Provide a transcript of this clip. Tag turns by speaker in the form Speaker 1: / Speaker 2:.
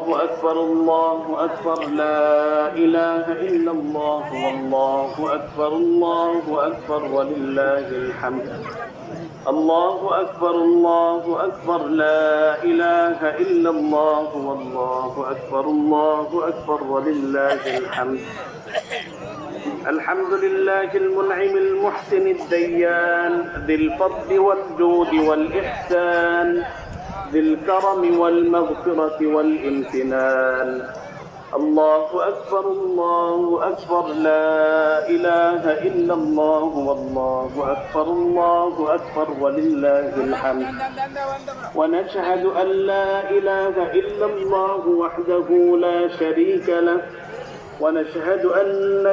Speaker 1: الله أكبر الله أكبر لا إله إلا الله والله أكبر ولله الحمد. الله أكبر لا إله إلا الله والله أكبر ولله الحمد. الحمد لله المنعم المحسن الديان ذي الفضل والجود والإحسان ذي الكرم والمغفرة والامتنان. الله أكبر لا إله إلا الله والله أكبر ولله الحمد. ونشهد أن لا إله إلا الله وحده لا شريك له ونشهد أن